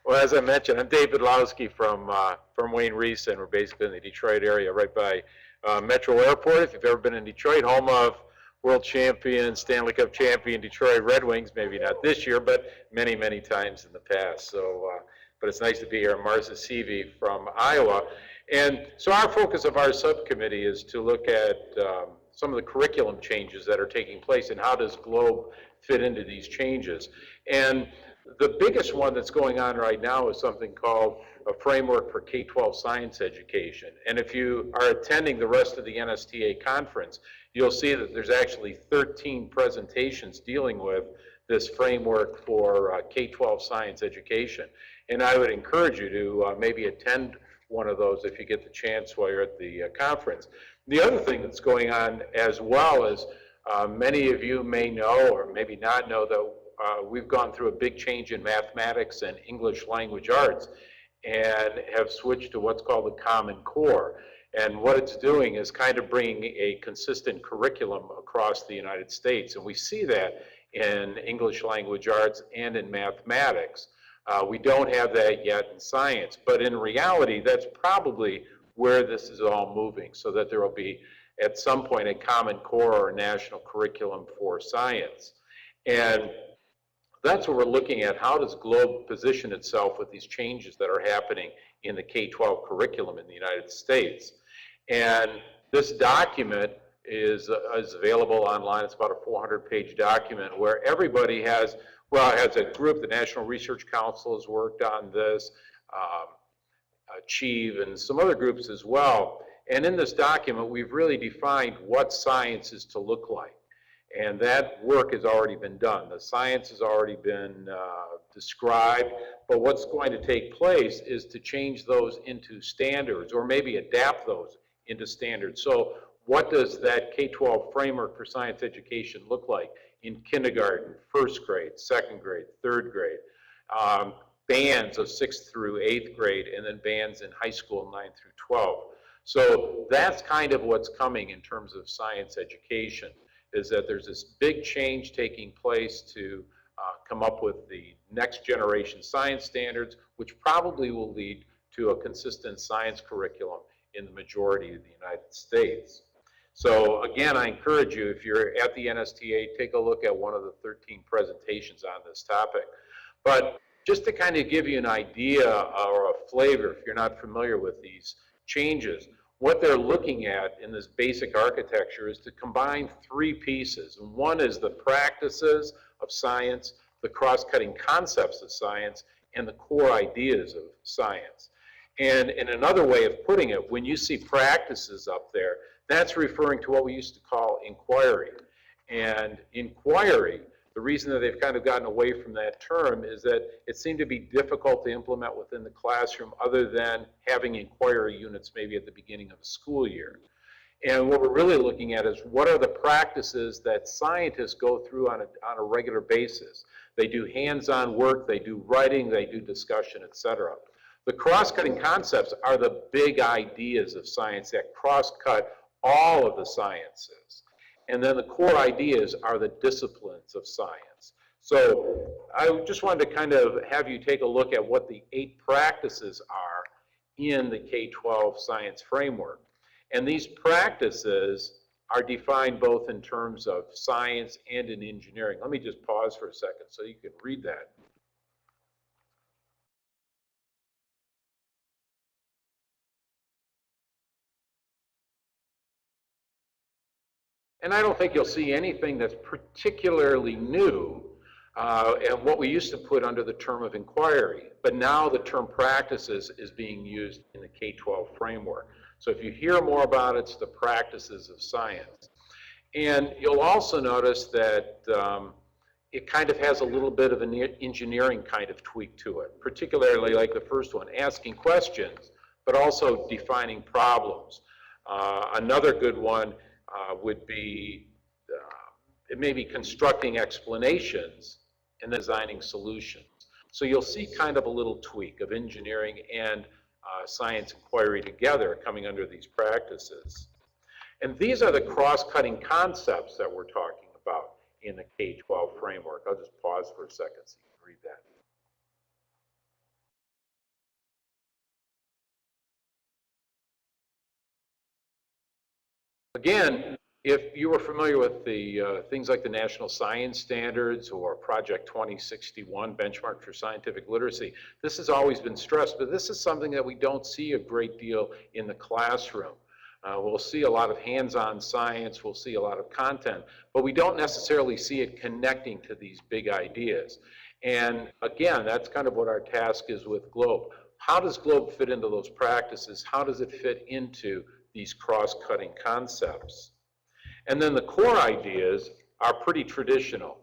Well, as I mentioned, I'm Davidbydlowski from Wayne Reese, and we're basically in the Detroit area, right by Metro Airport. If you've ever been in Detroit, home of world champion, Stanley Cup champion Detroit Red Wings, maybe not this year, but many, many times in the past. So, but it's nice to be here. Marza Seavey from Iowa. And so our focus of our subcommittee is to look at some of the curriculum changes that are taking place and how does GLOBE fit into these changes. And the biggest one that's going on right now is something called a framework for K12 science education. And if you are attending the rest of the NSTA conference, you'll see that there's actually 13 presentations dealing with this framework for K12 science education. And I would encourage you to maybe attend one of those if you get the chance while you're at the conference. The other thing that's going on as well is many of you may know or maybe not know that we've gone through a big change in mathematics and English language arts and have switched to what's called the Common Core. And what it's doing is kind of bringing a consistent curriculum across the United States. And we see that in English language arts and in mathematics. We don't have that yet in science, but in reality, that's probably where this is all moving, so that there will be at some point a Common Core or a national curriculum for science. And that's what we're looking at. How does GLOBE position itself with these changes that are happening in the K-12 curriculum in the United States? And this document is available online. It's about a 400-page document where everybody has, well, it has a group, the National Research Council has worked on this, Achieve, and some other groups as well. And in this document, we've really defined what science is to look like. And that work has already been done. The science has already been described, but what's going to take place is to change those into standards or maybe adapt those into standards. So what does that K-12 framework for science education look like in kindergarten, first grade, second grade, third grade, bands of 6th through 8th grade, and then bands in high school 9 through 12. So that's kind of what's coming in terms of science education, is that there's this big change taking place to come up with the next generation science standards, which probably will lead to a consistent science curriculum in the majority of the United States. So again, I encourage you, if you're at the NSTA, take a look at one of the 13 presentations on this topic. But just to kind of give you an idea or a flavor, if you're not familiar with these changes, what they're looking at in this basic architecture is to combine three pieces. And one is the practices of science, the cross-cutting concepts of science, and the core ideas of science. And in another way of putting it, when you see practices up there, that's referring to what we used to call inquiry. And inquiry, the reason that they've kind of gotten away from that term is that it seemed to be difficult to implement within the classroom other than having inquiry units maybe at the beginning of a school year. And what we're really looking at is what are the practices that scientists go through on a regular basis. They do hands-on work, they do writing, they do discussion, etc. The cross-cutting concepts are the big ideas of science that cross-cut all of the sciences. And then the core ideas are the disciplines of science. So I just wanted to kind of have you take a look at what the 8 practices are in the K-12 Science Framework. And these practices are defined both in terms of science and in engineering. Let me just pause for a second so you can read that. And I don't think you'll see anything that's particularly new and what we used to put under the term of inquiry. But now the term practices is being used in the K-12 framework. So if you hear more about it, it's the practices of science. And you'll also notice that it kind of has a little bit of an engineering kind of tweak to it, particularly like the first one, asking questions, but also defining problems. Another good one would be it may be constructing explanations and then designing solutions. So you'll see kind of a little tweak of engineering and science inquiry together coming under these practices. And these are the cross-cutting concepts that we're talking about in the K-12 framework. I'll just pause for a second so you can read that. Again, if you were familiar with the things like the National Science Standards or Project 2061, Benchmark for Scientific Literacy, this has always been stressed, but this is something that we don't see a great deal in the classroom. We'll see a lot of hands-on science, we'll see a lot of content, but we don't necessarily see it connecting to these big ideas. And again, that's kind of what our task is with GLOBE. How does GLOBE fit into those practices? How does it fit into these cross-cutting concepts? And then the core ideas are pretty traditional.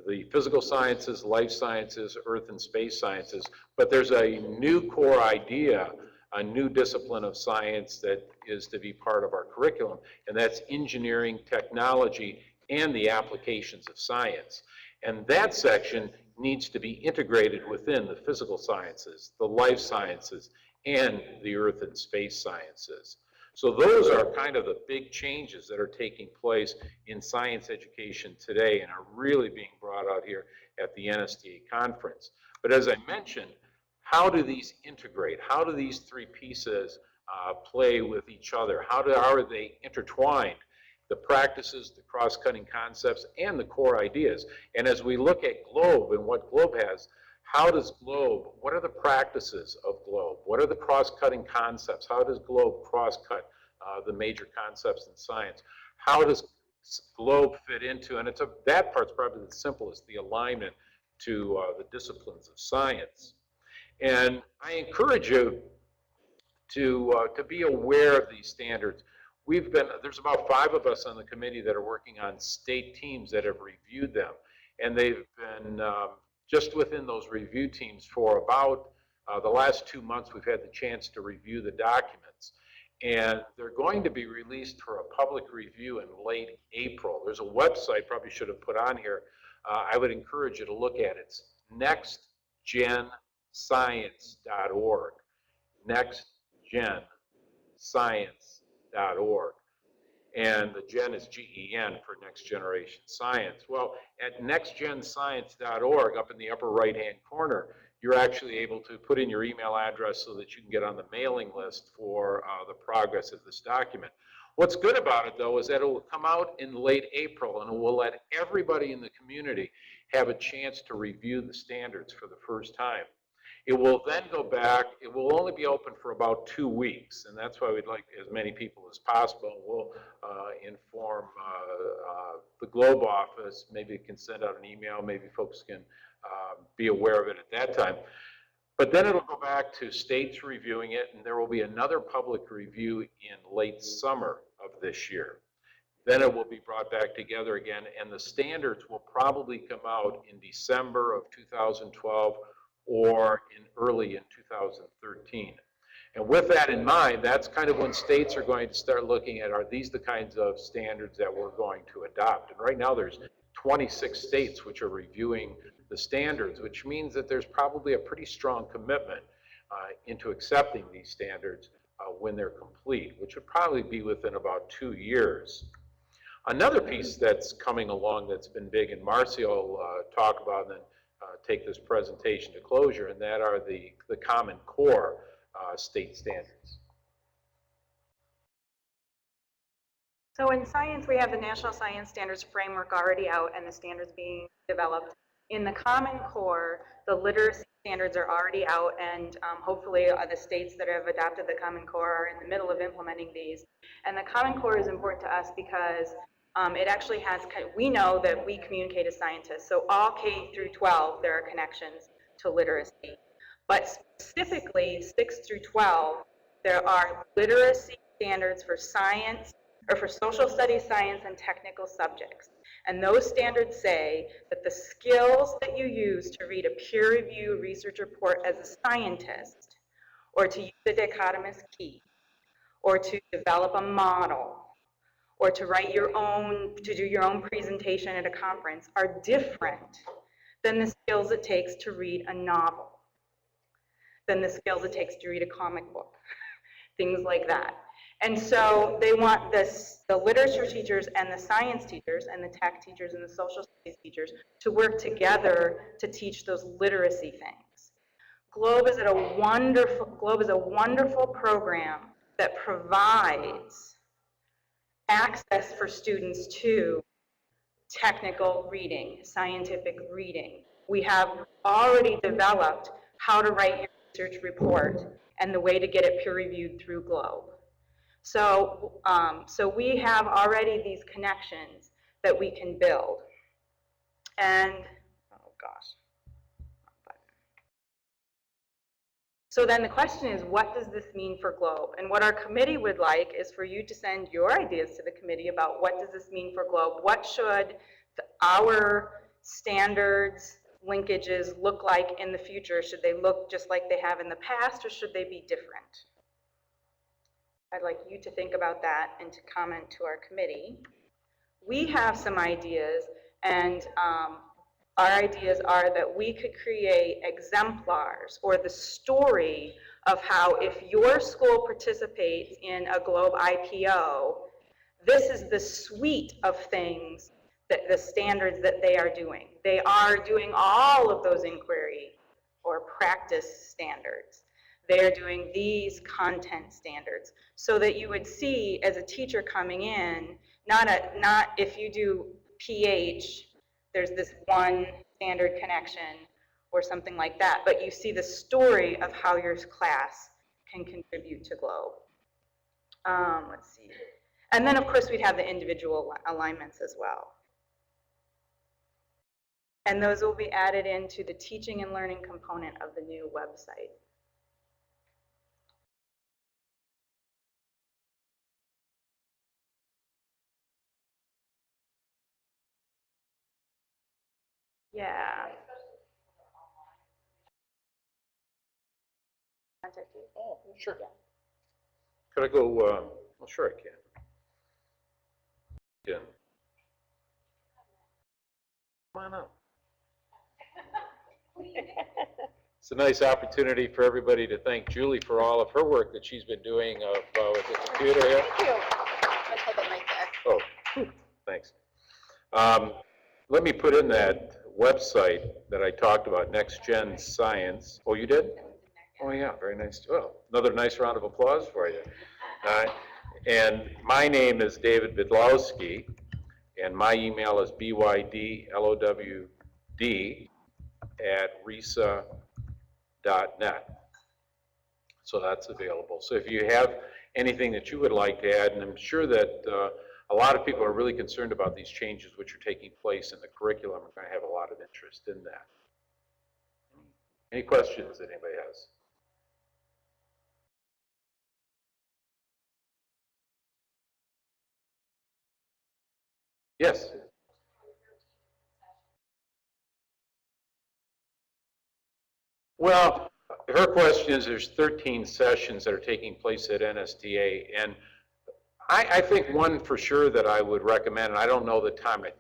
The physical sciences, life sciences, earth and space sciences, but there's a new core idea, a new discipline of science that is to be part of our curriculum, and that's engineering, technology, and the applications of science. And that section needs to be integrated within the physical sciences, the life sciences, and the earth and space sciences. So those are kind of the big changes that are taking place in science education today and are really being brought out here at the NSTA conference. But as I mentioned, how do these integrate? How do these three pieces play with each other? How are they intertwined? The practices, the cross-cutting concepts, and the core ideas. And as we look at GLOBE and what GLOBE has, how does GLOBE, what are the practices of GLOBE? What are the cross-cutting concepts? How does GLOBE cross-cut the major concepts in science? How does GLOBE fit into, and that part's probably the simplest, the alignment to the disciplines of science. And I encourage you to be aware of these standards. There's about 5 of us on the committee that are working on state teams that have reviewed them. And they've been just within those review teams for about the last 2 months, we've had the chance to review the documents. And they're going to be released for a public review in late April. There's a website, probably should have put on here. I would encourage you to look at it. It's nextgenscience.org. nextgenscience.org. And the gen is G-E-N for Next Generation Science. Well, at nextgenscience.org, up in the upper right-hand corner, you're actually able to put in your email address so that you can get on the mailing list for the progress of this document. What's good about it, though, is that it will come out in late April, and it will let everybody in the community have a chance to review the standards for the first time. It will then go back. It will only be open for about 2 weeks, and that's why we'd like as many people as possible. We'll inform the GLOBE office. Maybe it can send out an email. Maybe folks can be aware of it at that time. But then it'll go back to states reviewing it, and there will be another public review in late summer of this year. Then it will be brought back together again, and the standards will probably come out in December of 2012 or early in 2013. And with that in mind, that's kind of when states are going to start looking at, are these the kinds of standards that we're going to adopt? And right now there's 26 states which are reviewing the standards, which means that there's probably a pretty strong commitment into accepting these standards when they're complete, which would probably be within about 2 years. Another piece that's coming along that's been big, and Marcy will talk about and then take this presentation to closure, and that are the Common Core state standards. So in science, we have the National Science Standards Framework already out and the standards being developed. In the Common Core, the literacy standards are already out, and hopefully the states that have adopted the Common Core are in the middle of implementing these. And the Common Core is important to us because it actually has, we know that we communicate as scientists, so all K through 12, there are connections to literacy. But specifically, 6 through 12, there are literacy standards for science, or for social studies, science, and technical subjects. And those standards say that the skills that you use to read a peer-reviewed research report as a scientist, or to use a dichotomous key, or to develop a model, or to write your own, to do your own presentation at a conference, are different than the skills it takes to read a novel, than the skills it takes to read a comic book, things like that. And so they want the literature teachers and the science teachers and the tech teachers and the social studies teachers to work together to teach those literacy things. GLOBE is a wonderful program that provides access for students to technical reading, scientific reading. We have already developed how to write your research report and the way to get it peer-reviewed through Globe. So, so we have already these connections that we can build. And, oh gosh. So then the question is, what does this mean for Globe? And what our committee would like is for you to send your ideas to the committee about what does this mean for Globe? What should our standards, linkages look like in the future? Should they look just like they have in the past, or should they be different? I'd like you to think about that and to comment to our committee. We have some ideas, and our ideas are that we could create exemplars or the story of how, if your school participates in a Globe IPO, this is the suite of things, that the standards that they are doing. They are doing all of those inquiry or practice standards. They are doing these content standards, so that you would see as a teacher coming in, not if you do PH, there's this one standard connection or something like that, but you see the story of how your class can contribute to Globe. Let's see. And then, of course, we'd have the individual alignments as well. And those will be added into the teaching and learning component of the new website. Yeah. Contact you? Oh, sure. Yeah. Could I go, well, sure I can. Yeah. Come on up. It's a nice opportunity for everybody to thank Julie for all of her work that she's been doing with the computer here. Thank you. Let's hold it right there. Oh, thanks. Let me put in that website that I talked about, Next Gen Science. Oh, you did? Oh, yeah, very nice. Well, another nice round of applause for you. And my name is Davidbydlowski, and my email is bydlowd@risa.net. So that's available. So if you have anything that you would like to add, and I'm sure that a lot of people are really concerned about these changes which are taking place in the curriculum. We're going to have a lot of interest in that. Any questions that anybody has? Yes. Well, her question is there's 13 sessions that are taking place at NSTA, and I think one for sure that I would recommend, and I don't know the time, I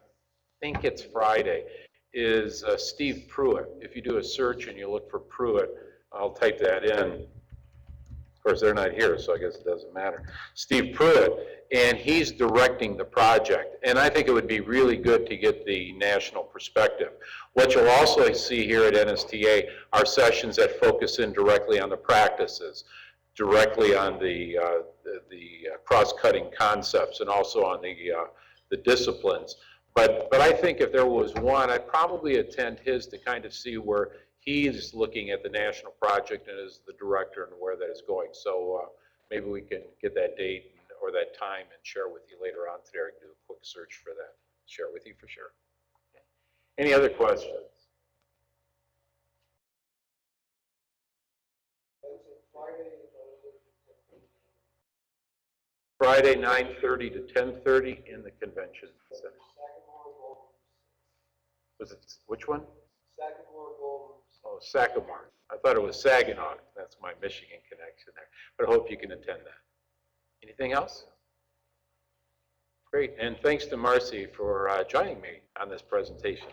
think it's Friday, is Steve Pruitt. If you do a search and you look for Pruitt, I'll type that in. Of course, they're not here, so I guess it doesn't matter. Steve Pruitt, and he's directing the project. And I think it would be really good to get the national perspective. What you'll also see here at NSTA are sessions that focus in directly on the practices, directly on the cross-cutting concepts, and also on the disciplines. But I think if there was one, I'd probably attend his to kind of see where he's looking at the national project and is the director and where that is going. So maybe we can get that date or that time and share with you later on today, or do a quick search for that. Share with you for sure. Any other questions? Friday, 9:30 to 10:30 in the convention center. Was it, which one? Oh, Sagamore. I thought it was Saginaw. That's my Michigan connection there. But I hope you can attend that. Anything else? Great. And thanks to Marcy for joining me on this presentation.